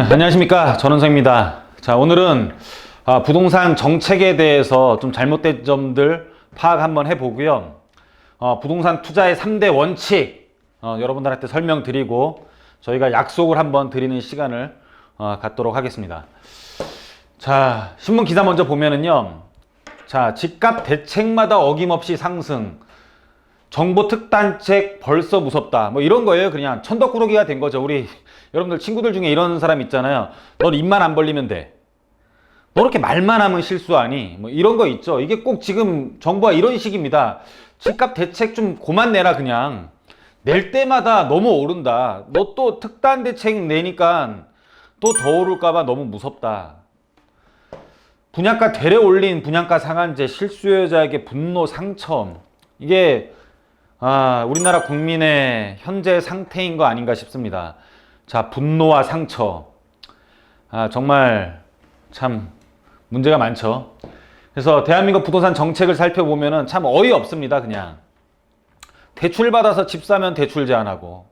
안녕하십니까, 전원석입니다. 자, 오늘은 부동산 정책에 대해서 좀 잘못된 점들 파악 한번 해보고요. 부동산 투자의 3대 원칙 여러분들한테 설명드리고 저희가 약속을 한번 드리는 시간을 갖도록 하겠습니다. 자, 신문 기사 먼저 보면은요. 자, 집값 대책마다 어김없이 상승. 정부 특단책 벌써 무섭다. 뭐 이런 거예요. 그냥 천덕꾸러기가 된 거죠. 우리 여러분들 친구들 중에 이런 사람 있잖아요. 넌 입만 안 벌리면 돼. 너 이렇게 말만 하면 실수하니? 뭐 이런 거 있죠. 이게 꼭 지금 정부가 이런 식입니다. 집값 대책 좀 그만 내라 그냥. 낼 때마다 너무 오른다. 너 또 특단 대책 내니까 또 더 오를까봐 너무 무섭다. 분양가 되려 올린 분양가 상한제 실수요자에게 분노 상처. 이게 우리나라 국민의 현재 상태인 거 아닌가 싶습니다. 자, 분노와 상처. 정말 참 문제가 많죠. 그래서 대한민국 부동산 정책을 살펴보면은 참 어이없습니다. 그냥 대출 받아서 집 사면 대출 제한하고,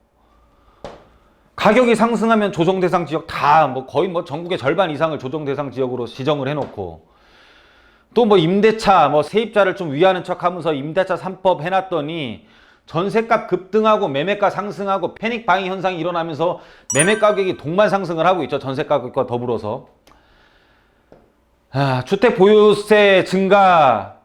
가격이 상승하면 조정 대상 지역 다 거의 전국의 절반 이상을 조정 대상 지역으로 지정을 해놓고, 또 임대차 세입자를 좀 위하는 척하면서 임대차 3법 해놨더니 전세값 급등하고 매매가 상승하고 패닉 바잉 현상이 일어나면서 매매 가격이 동반 상승을 하고 있죠. 전세 가격과 더불어서. 주택 보유세 증가하겠다.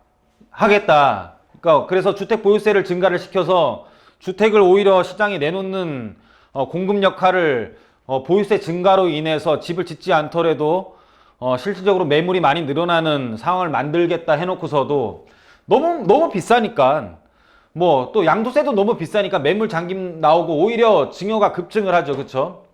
그래서 주택 보유세를 증가를 시켜서 주택을 오히려 시장에 내놓는 공급 역할을 보유세 증가로 인해서 집을 짓지 않더라도 실질적으로 매물이 많이 늘어나는 상황을 만들겠다 해놓고서도 너무 비싸니까, 또 양도세도 너무 비싸니까 매물 잠김 나오고 오히려 증여가 급증을 하죠. 그쵸?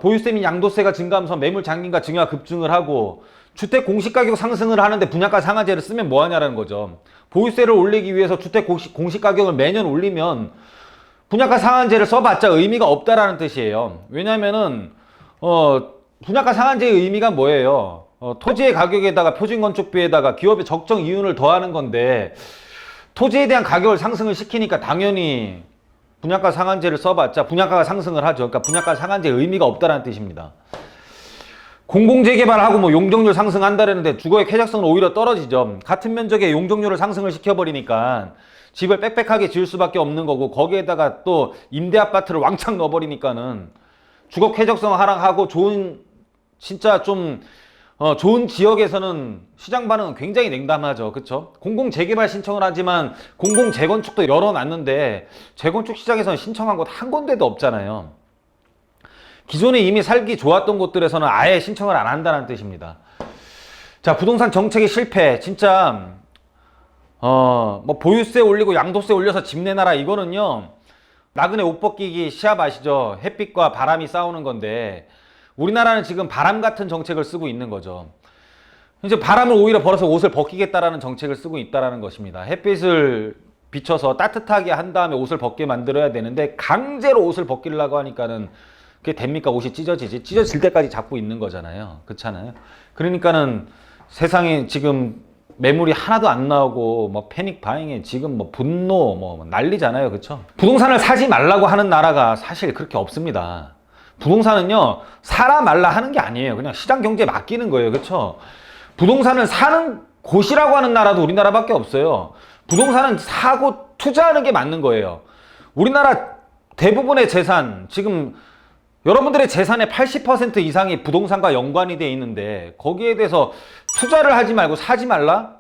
보유세 및 양도세가 증가하면서 매물 잠김과 증여가 급증을 하고, 주택 공시가격 상승을 하는데 분양가 상한제를 쓰면 뭐하냐라는 거죠. 보유세를 올리기 위해서 주택 공시가격을 매년 올리면 분양가 상한제를 써봤자 의미가 없다라는 뜻이에요. 왜냐면은 분양가 상한제의 의미가 뭐예요? 토지의 가격에다가 표준건축비에다가 기업의 적정 이윤을 더하는 건데, 토지에 대한 가격을 상승을 시키니까 당연히 분양가 상한제를 써봤자 분양가가 상승을 하죠. 그러니까 분양가 상한제의 의미가 없다는 뜻입니다. 공공재개발하고 용적률 상승한다는데 주거의 쾌적성은 오히려 떨어지죠. 같은 면적의 용적률을 상승을 시켜버리니까 집을 빽빽하게 지을 수밖에 없는 거고, 거기에다가 또 임대 아파트를 왕창 넣어버리니까는 주거 쾌적성 하락하고 진짜 좀 좋은 지역에서는 시장 반응은 굉장히 냉담하죠. 그쵸? 공공재개발 신청을 하지만 공공재건축도 열어놨는데 재건축 시장에서는 신청한 곳 한 군데도 없잖아요. 기존에 이미 살기 좋았던 곳들에서는 아예 신청을 안 한다는 뜻입니다. 자, 부동산 정책의 실패. 진짜 보유세 올리고 양도세 올려서 집 내놔라, 이거는요, 나그네 옷 벗기기 시합 아시죠? 햇빛과 바람이 싸우는 건데, 우리나라는 지금 바람 같은 정책을 쓰고 있는 거죠. 이제 바람을 오히려 벌어서 옷을 벗기겠다라는 정책을 쓰고 있다라는 것입니다. 햇빛을 비춰서 따뜻하게 한 다음에 옷을 벗게 만들어야 되는데, 강제로 옷을 벗기려고 하니까는 그게 됩니까? 옷이 찢어지지. 찢어질 때까지 잡고 있는 거잖아요. 그렇잖아요. 그러니까는 세상에 지금 매물이 하나도 안 나오고 패닉 바잉에 지금 분노 난리잖아요. 그렇죠? 부동산을 사지 말라고 하는 나라가 사실 그렇게 없습니다. 부동산은요, 사라 말라 하는 게 아니에요. 그냥 시장 경제에 맡기는 거예요. 그렇죠? 부동산을 사는 곳이라고 하는 나라도 우리나라밖에 없어요. 부동산은 사고 투자하는 게 맞는 거예요. 우리나라 대부분의 재산, 지금 여러분들의 재산의 80% 이상이 부동산과 연관이 돼 있는데, 거기에 대해서 투자를 하지 말고 사지 말라?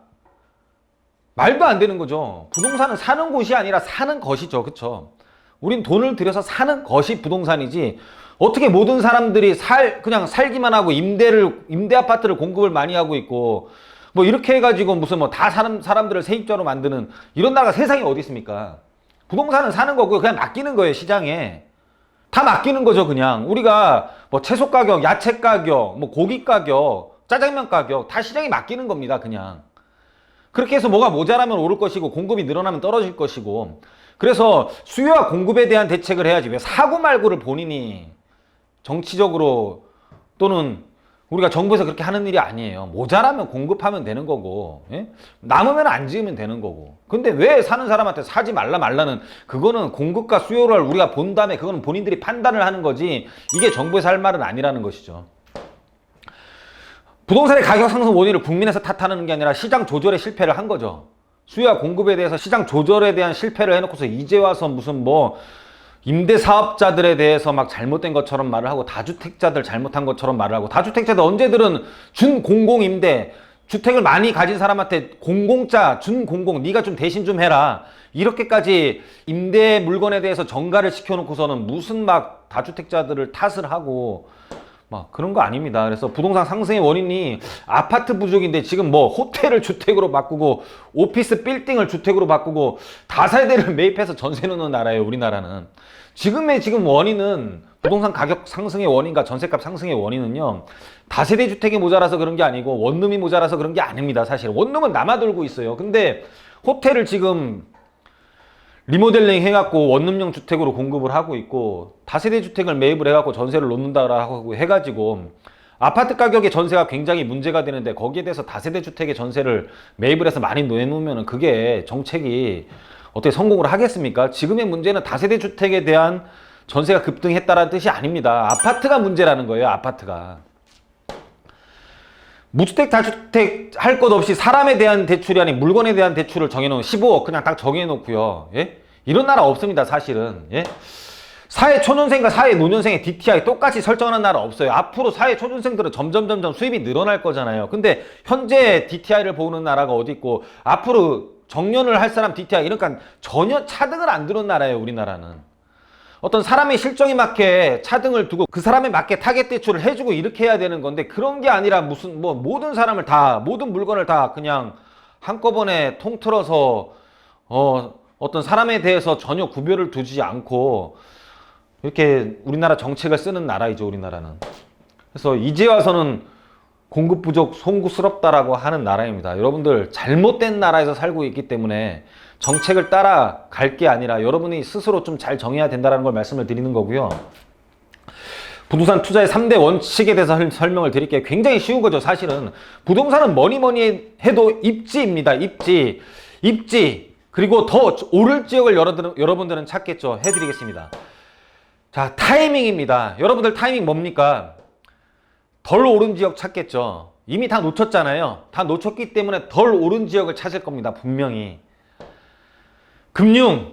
말도 안 되는 거죠. 부동산은 사는 곳이 아니라 사는 것이죠. 그쵸? 우린 돈을 들여서 사는 것이 부동산이지, 어떻게 모든 사람들이 그냥 살기만 하고 임대 아파트를 공급을 많이 하고 있고, 이렇게 해가지고 무슨 다 사람들을 세입자로 만드는 이런 나라가 세상에 어디 있습니까? 부동산은 사는 거고 그냥 맡기는 거예요. 시장에 다 맡기는 거죠. 그냥 우리가 채소 가격, 야채 가격, 고기 가격, 짜장면 가격 다 시장에 맡기는 겁니다. 그냥 그렇게 해서 뭐가 모자라면 오를 것이고 공급이 늘어나면 떨어질 것이고, 그래서 수요와 공급에 대한 대책을 해야지 왜 사고 말고를 본인이 정치적으로 또는 우리가 정부에서 그렇게 하는 일이 아니에요. 모자라면 공급하면 되는 거고, 예? 남으면 안 지으면 되는 거고. 근데 왜 사는 사람한테 사지 말라는, 그거는 공급과 수요를 우리가 본 다음에 그거는 본인들이 판단을 하는 거지, 이게 정부에서 할 말은 아니라는 것이죠. 부동산의 가격 상승 원인을 국민에서 탓하는 게 아니라 시장 조절에 실패를 한 거죠. 수요와 공급에 대해서 시장 조절에 대한 실패를 해놓고서 이제 와서 무슨 뭐 임대사업자들에 대해서 막 잘못된 것처럼 말을 하고, 다주택자들 잘못한 것처럼 말을 하고, 다주택자들 언제들은 준공공임대, 주택을 많이 가진 사람한테 공공자, 준공공, 네가 좀 대신 좀 해라, 이렇게까지 임대 물건에 대해서 정가를 시켜놓고서는 무슨 막 다주택자들을 탓을 하고 막 그런 거 아닙니다. 그래서 부동산 상승의 원인이 아파트 부족인데 지금 뭐 호텔을 주택으로 바꾸고 오피스 빌딩을 주택으로 바꾸고 다세대를 매입해서 전세 놓는 나라예요, 우리나라는. 지금 원인은, 부동산 가격 상승의 원인과 전세값 상승의 원인은요, 다세대 주택이 모자라서 그런 게 아니고 원룸이 모자라서 그런 게 아닙니다. 사실 원룸은 남아돌고 있어요. 근데 호텔을 지금 리모델링 해갖고 원룸형 주택으로 공급을 하고 있고, 다세대 주택을 매입을 해갖고 전세를 놓는다라고 해가지고 아파트 가격의 전세가 굉장히 문제가 되는데, 거기에 대해서 다세대 주택의 전세를 매입을 해서 많이 내놓으면 그게 정책이 어떻게 성공을 하겠습니까? 지금의 문제는 다세대 주택에 대한 전세가 급등했다는 뜻이 아닙니다. 아파트가 문제라는 거예요, 아파트가. 무주택, 다주택 할 것 없이 사람에 대한 대출이 아닌 물건에 대한 대출을 정해놓은 15억 그냥 딱 정해놓고요. 예? 이런 나라 없습니다, 사실은. 예? 사회 초년생과 사회 노년생의 DTI 똑같이 설정하는 나라 없어요. 앞으로 사회 초년생들은 점점 수입이 늘어날 거잖아요. 근데 현재 DTI를 보는 나라가 어디 있고, 앞으로 정년을 할 사람 DTI, 그러니까 전혀 차등을 안 두는 나라예요, 우리나라는. 어떤 사람의 실정에 맞게 차등을 두고 그 사람에 맞게 타겟 대출을 해주고 이렇게 해야 되는 건데, 그런 게 아니라 무슨 뭐 모든 사람을 다, 모든 물건을 다 그냥 한꺼번에 통틀어서 어떤 사람에 대해서 전혀 구별을 두지 않고 이렇게 우리나라 정책을 쓰는 나라이죠, 우리나라는. 그래서 이제 와서는 공급 부족 송구스럽다라고 하는 나라입니다. 여러분들 잘못된 나라에서 살고 있기 때문에 정책을 따라갈 게 아니라 여러분이 스스로 좀 잘 정해야 된다는 걸 말씀을 드리는 거고요. 부동산 투자의 3대 원칙에 대해서 설명을 드릴게요. 굉장히 쉬운 거죠, 사실은. 부동산은 뭐니 해도 입지입니다. 입지. 그리고 더 오를 지역을 여러분들은 찾겠죠. 해드리겠습니다. 자, 타이밍입니다. 여러분들 타이밍 뭡니까? 덜 오른 지역 찾겠죠. 이미 다 놓쳤잖아요. 다 놓쳤기 때문에 덜 오른 지역을 찾을 겁니다, 분명히. 금융,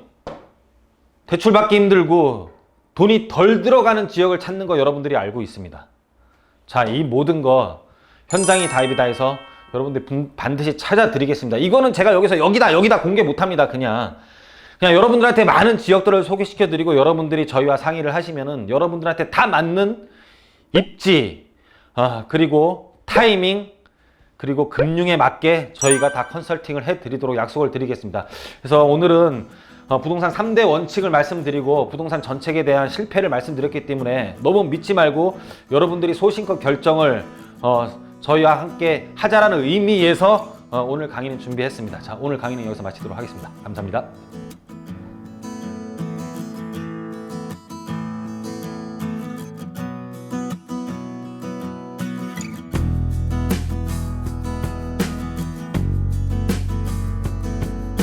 대출받기 힘들고 돈이 덜 들어가는 지역을 찾는 거 여러분들이 알고 있습니다. 자, 이 모든 거 현장이 다입이다 해서 여러분들 반드시 찾아드리겠습니다. 이거는 제가 여기다 공개 못합니다. 그냥 여러분들한테 많은 지역들을 소개시켜드리고, 여러분들이 저희와 상의를 하시면은 여러분들한테 다 맞는 입지, 그리고 타이밍, 그리고 금융에 맞게 저희가 다 컨설팅을 해드리도록 약속을 드리겠습니다. 그래서 오늘은 부동산 3대 원칙을 말씀드리고 부동산 정책에 대한 실패를 말씀드렸기 때문에 너무 믿지 말고 여러분들이 소신껏 결정을 저희와 함께 하자라는 의미에서 오늘 강의는 준비했습니다. 자, 오늘 강의는 여기서 마치도록 하겠습니다. 감사합니다.